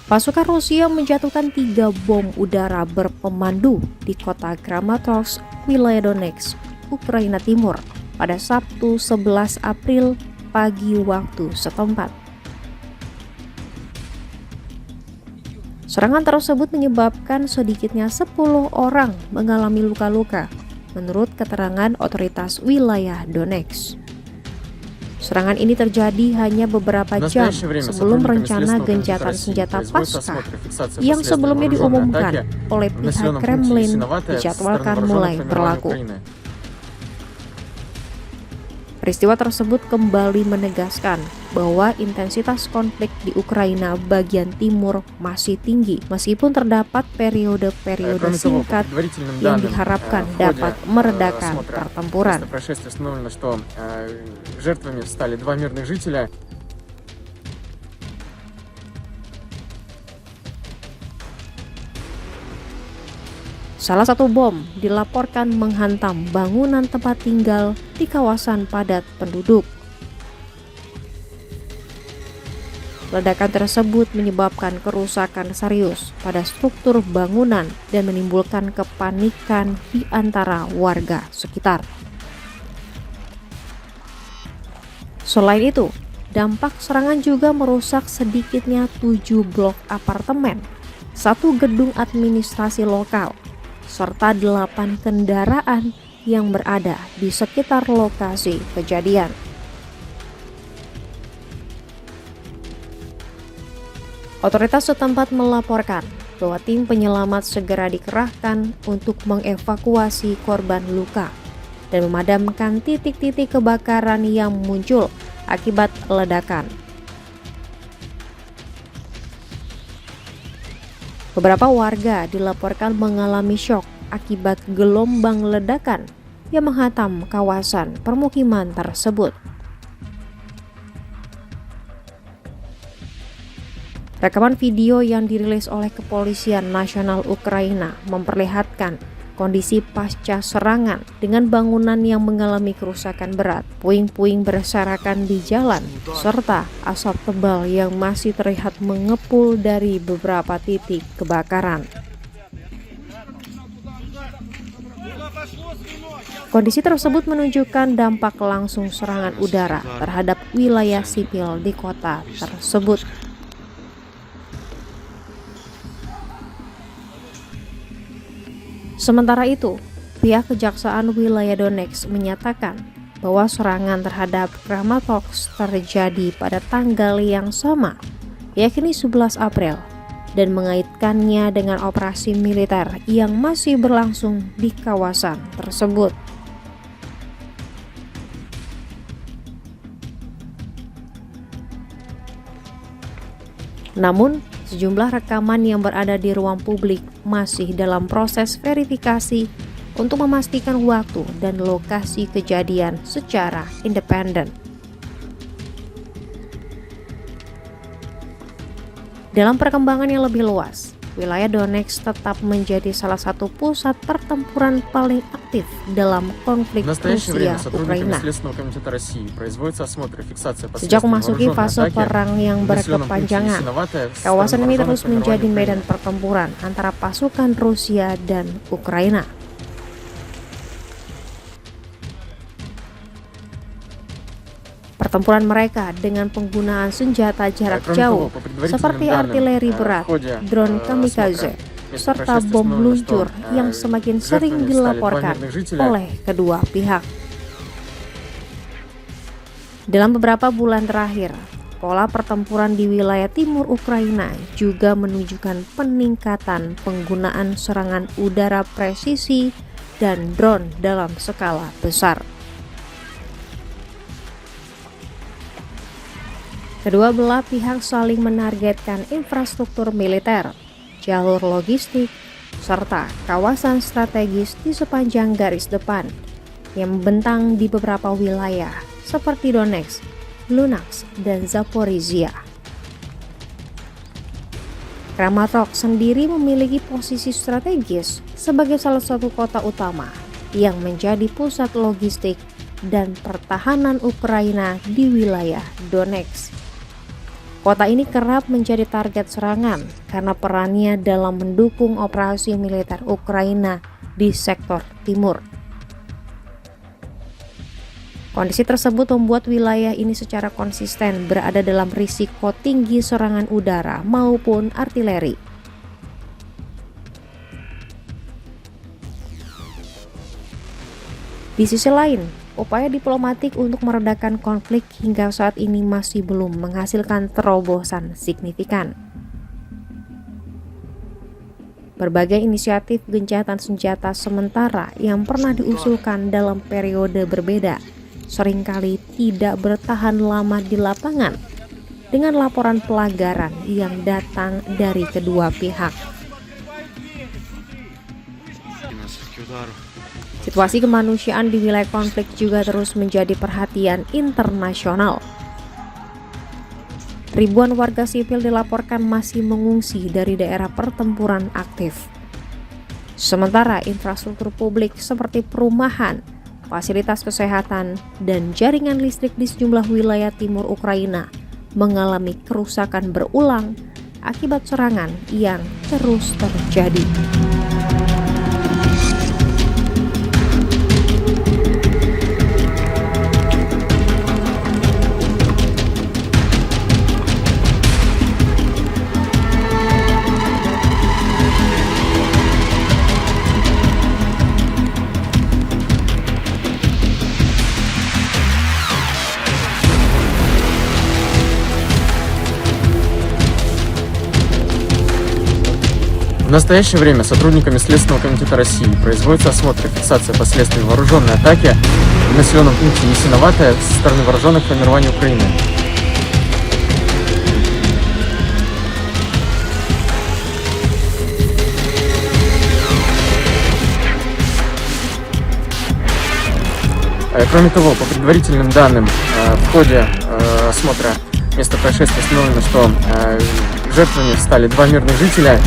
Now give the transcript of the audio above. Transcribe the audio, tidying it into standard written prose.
Pasukan Rusia menjatuhkan 3 bom udara berpemandu di kota Kramatorsk, wilayah Donetsk, Ukraina Timur pada Sabtu 11 April pagi waktu setempat. Serangan tersebut menyebabkan sedikitnya 10 orang mengalami luka-luka, menurut keterangan otoritas wilayah Donetsk. Serangan ini terjadi hanya beberapa jam sebelum rencana gencatan senjata Paskah yang sebelumnya diumumkan oleh pihak Kremlin dijadwalkan mulai berlaku. Peristiwa tersebut kembali menegaskan bahwa intensitas konflik di Ukraina bagian timur masih tinggi, meskipun terdapat periode-periode singkat yang diharapkan dapat meredakan pertempuran. Salah satu bom dilaporkan menghantam bangunan tempat tinggal di kawasan padat penduduk. Ledakan tersebut menyebabkan kerusakan serius pada struktur bangunan dan menimbulkan kepanikan di antara warga sekitar. Selain itu, dampak serangan juga merusak sedikitnya 7 blok apartemen, 1 gedung administrasi lokal, serta 8 kendaraan yang berada di sekitar lokasi kejadian. Otoritas setempat melaporkan bahwa tim penyelamat segera dikerahkan untuk mengevakuasi korban luka dan memadamkan titik-titik kebakaran yang muncul akibat ledakan. Beberapa warga dilaporkan mengalami syok akibat gelombang ledakan yang menghantam kawasan permukiman tersebut. Rekaman video yang dirilis oleh Kepolisian Nasional Ukraina memperlihatkan kondisi pasca serangan dengan bangunan yang mengalami kerusakan berat, puing-puing berserakan di jalan, serta asap tebal yang masih terlihat mengepul dari beberapa titik kebakaran. Kondisi tersebut menunjukkan dampak langsung serangan udara terhadap wilayah sipil di kota tersebut. Sementara itu, pihak Kejaksaan Wilayah Donetsk menyatakan bahwa serangan terhadap Kramatorsk terjadi pada tanggal yang sama, yakni 11 April, dan mengaitkannya dengan operasi militer yang masih berlangsung di kawasan tersebut. Namun, sejumlah rekaman yang berada di ruang publik masih dalam proses verifikasi untuk memastikan waktu dan lokasi kejadian secara independen. Dalam perkembangan yang lebih luas, wilayah Donetsk tetap menjadi salah satu pusat pertempuran paling aktif dalam konflik Rusia-Ukraina. Sejak memasuki fase perang yang berkepanjangan, kawasan ini terus menjadi medan pertempuran antara pasukan Rusia dan Ukraina. Pertempuran mereka dengan penggunaan senjata jarak jauh seperti artileri berat, drone kamikaze, serta bom meluncur yang semakin sering dilaporkan oleh kedua pihak. Dalam beberapa bulan terakhir, pola pertempuran di wilayah timur Ukraina juga menunjukkan peningkatan penggunaan serangan udara presisi dan drone dalam skala besar. Kedua belah pihak saling menargetkan infrastruktur militer, jalur logistik, serta kawasan strategis di sepanjang garis depan yang membentang di beberapa wilayah seperti Donetsk, Luhansk, dan Zaporizhia. Kramatorsk sendiri memiliki posisi strategis sebagai salah satu kota utama yang menjadi pusat logistik dan pertahanan Ukraina di wilayah Donetsk. Kota ini kerap menjadi target serangan karena perannya dalam mendukung operasi militer Ukraina di sektor timur. Kondisi tersebut membuat wilayah ini secara konsisten berada dalam risiko tinggi serangan udara maupun artileri. Di sisi lain, upaya diplomatik untuk meredakan konflik hingga saat ini masih belum menghasilkan terobosan signifikan. Berbagai inisiatif gencatan senjata sementara yang pernah diusulkan dalam periode berbeda seringkali tidak bertahan lama di lapangan dengan laporan pelanggaran yang datang dari kedua pihak. Situasi kemanusiaan di wilayah konflik juga terus menjadi perhatian internasional. Ribuan warga sipil dilaporkan masih mengungsi dari daerah pertempuran aktif. Sementara infrastruktur publik seperti perumahan, fasilitas kesehatan, dan jaringan listrik di sejumlah wilayah timur Ukraina mengalami kerusakan berulang akibat serangan yang terus terjadi. В настоящее время сотрудниками Следственного комитета России производится осмотр и фиксация последствий вооруженной атаки в населенном пункте Ясиноватое со стороны вооруженных формирований Украины. Кроме того, по предварительным данным, в ходе осмотра места происшествия установлено, что жертвами стали два мирных жителя.